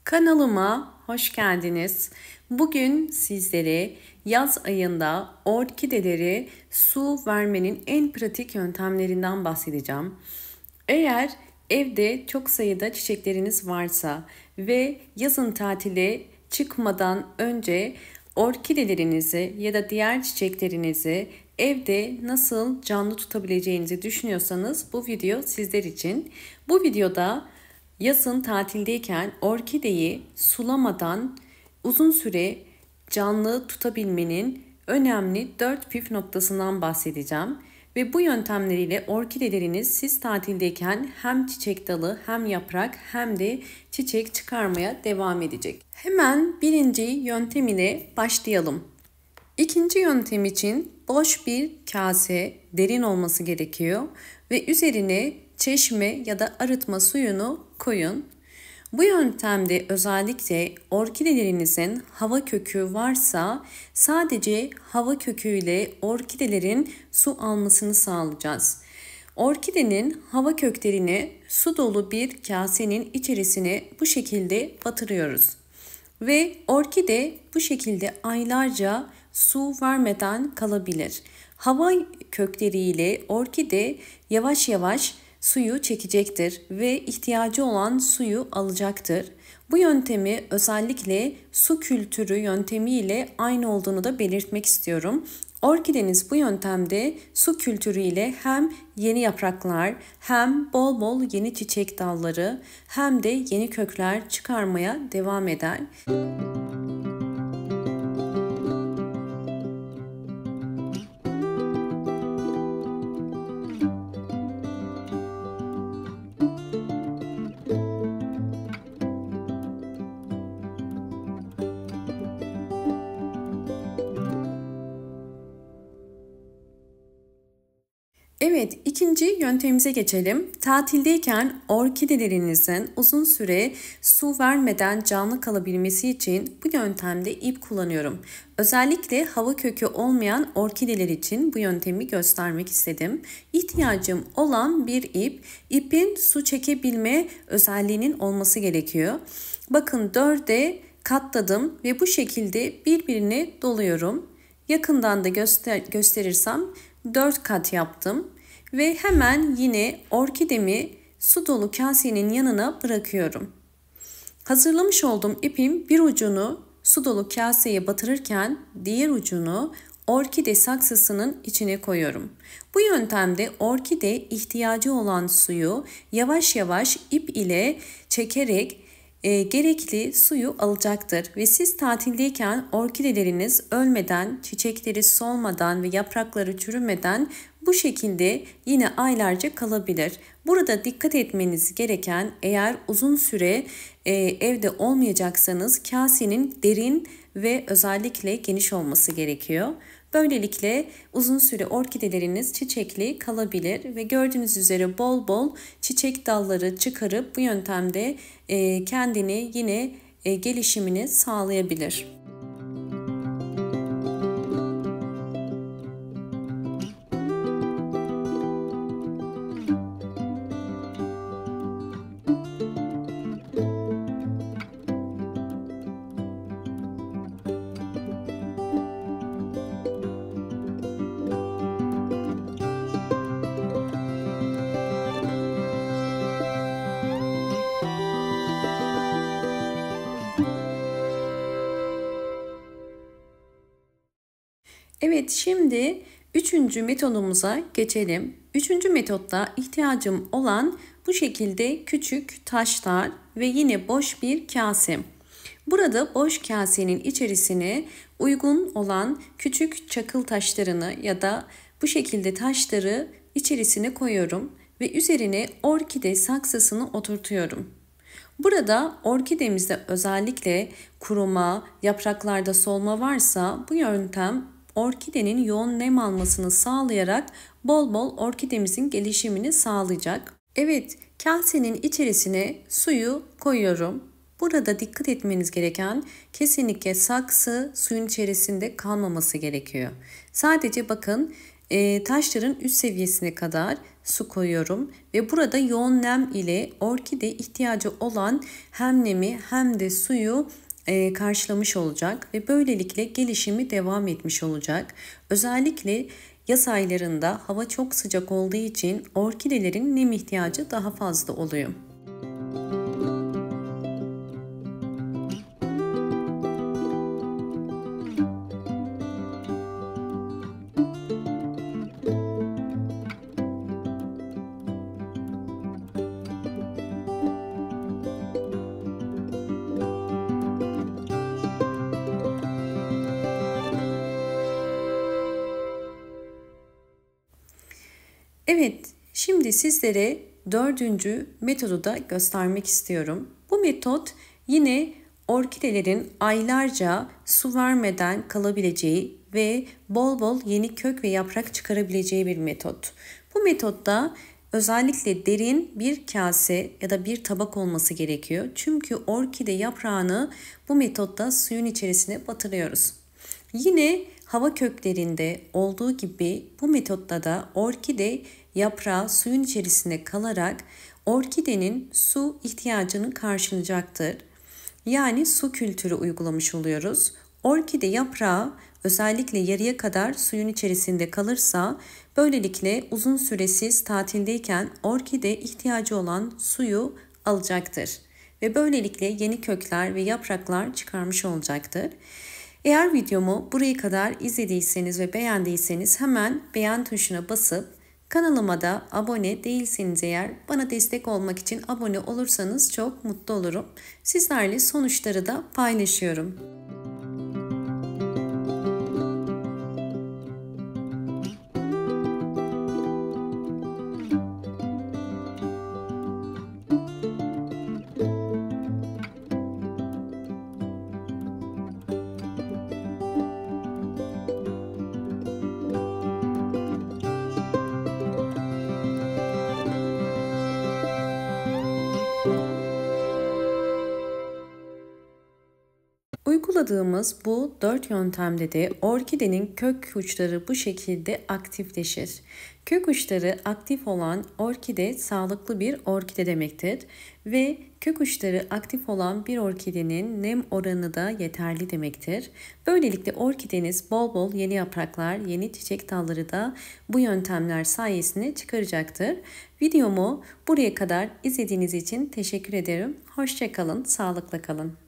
Kanalıma hoş geldiniz. Bugün sizlere yaz ayında orkidelere su vermenin en pratik yöntemlerinden bahsedeceğim. Eğer evde çok sayıda çiçekleriniz varsa ve yazın tatile çıkmadan önce orkidelerinizi ya da diğer çiçeklerinizi evde nasıl canlı tutabileceğinizi düşünüyorsanız bu video sizler için. Bu videoda yazın tatildeyken orkideyi sulamadan uzun süre canlı tutabilmenin önemli 4 püf noktasından bahsedeceğim. Ve bu yöntemleriyle orkideleriniz siz tatildeyken hem çiçek dalı hem yaprak hem de çiçek çıkarmaya devam edecek. Hemen birinci yöntem ile başlayalım. İkinci yöntem için boş bir kase, derin olması gerekiyor ve üzerine çeşme ya da arıtma suyunu koyun. Bu yöntemde özellikle orkidelerinizin hava kökü varsa sadece hava köküyle orkidelerin su almasını sağlayacağız. Orkidenin hava köklerini su dolu bir kasenin içerisine bu şekilde batırıyoruz. Ve orkide bu şekilde aylarca su vermeden kalabilir. Hava kökleriyle orkide yavaş yavaş suyu çekecektir ve ihtiyacı olan suyu alacaktır. Bu yöntemi özellikle su kültürü yöntemiyle aynı olduğunu da belirtmek istiyorum. Orkideniz bu yöntemde su kültürü ile hem yeni yapraklar hem bol bol yeni çiçek dalları hem de yeni kökler çıkarmaya devam eder. Evet, ikinci yöntemimize geçelim. Tatildeyken orkidelerinizin uzun süre su vermeden canlı kalabilmesi için bu yöntemde ip kullanıyorum. Özellikle hava kökü olmayan orkideler için bu yöntemi göstermek istedim. İhtiyacım olan bir ip, ipin su çekebilme özelliğinin olması gerekiyor. Bakın 4'e katladım ve bu şekilde birbirine doluyorum. Yakından da gösterirsem 4 kat yaptım ve hemen yine orkidemi su dolu kasenin yanına bırakıyorum. Hazırlamış olduğum ipin bir ucunu su dolu kaseye batırırken diğer ucunu orkide saksısının içine koyuyorum. Bu yöntemde orkide ihtiyacı olan suyu yavaş yavaş ip ile çekerek gerekli suyu alacaktır ve siz tatildeyken orkideleriniz ölmeden, çiçekleri solmadan ve yaprakları çürümeden bu şekilde yine aylarca kalabilir. Burada dikkat etmeniz gereken, eğer uzun süre evde olmayacaksanız kasenin derin ve özellikle geniş olması gerekiyor. Böylelikle uzun süre orkideleriniz çiçekli kalabilir ve gördüğünüz üzere bol bol çiçek dalları çıkarıp bu yöntemde kendini yine gelişimini sağlayabilir. Evet, şimdi üçüncü metodumuza geçelim. Üçüncü metotta ihtiyacım olan bu şekilde küçük taşlar ve yine boş bir kase. Burada boş kasenin içerisine uygun olan küçük çakıl taşlarını ya da bu şekilde taşları içerisine koyuyorum ve üzerine orkide saksısını oturtuyorum. Burada orkidemizde özellikle kuruma, yapraklarda solma varsa bu yöntem orkidenin yoğun nem almasını sağlayarak bol bol orkidemizin gelişimini sağlayacak. Evet, kasenin içerisine suyu koyuyorum. Burada dikkat etmeniz gereken kesinlikle saksı suyun içerisinde kalmaması gerekiyor. Sadece bakın taşların üst seviyesine kadar su koyuyorum ve burada yoğun nem ile orkide ihtiyacı olan hem nemi hem de suyu karşılamış olacak ve böylelikle gelişimi devam etmiş olacak. Özellikle yaz aylarında hava çok sıcak olduğu için orkidelerin nem ihtiyacı daha fazla oluyor. Evet, şimdi sizlere dördüncü metodu da göstermek istiyorum. Bu metot yine orkidelerin aylarca su vermeden kalabileceği ve bol bol yeni kök ve yaprak çıkarabileceği bir metot. Bu metotta özellikle derin bir kase ya da bir tabak olması gerekiyor. Çünkü orkide yaprağını bu metotta suyun içerisine batırıyoruz. Yine hava köklerinde olduğu gibi bu metotta da orkide yaprağı suyun içerisinde kalarak orkidenin su ihtiyacını karşılayacaktır. Yani su kültürü uygulamış oluyoruz. Orkide yaprağı özellikle yarıya kadar suyun içerisinde kalırsa böylelikle uzun süresiz tatildeyken orkide ihtiyacı olan suyu alacaktır. Ve böylelikle yeni kökler ve yapraklar çıkarmış olacaktır. Eğer videomu buraya kadar izlediyseniz ve beğendiyseniz hemen beğen tuşuna basıp kanalıma da abone değilseniz eğer bana destek olmak için abone olursanız çok mutlu olurum. Sizlerle sonuçları da paylaşıyorum. Uyguladığımız bu 4 yöntemde de orkidenin kök uçları bu şekilde aktifleşir. Kök uçları aktif olan orkide sağlıklı bir orkide demektir ve kök uçları aktif olan bir orkidenin nem oranı da yeterli demektir. Böylelikle orkideniz bol bol yeni yapraklar, yeni çiçek dalları da bu yöntemler sayesinde çıkaracaktır. Videomu buraya kadar izlediğiniz için teşekkür ederim. Hoşça kalın, sağlıkla kalın.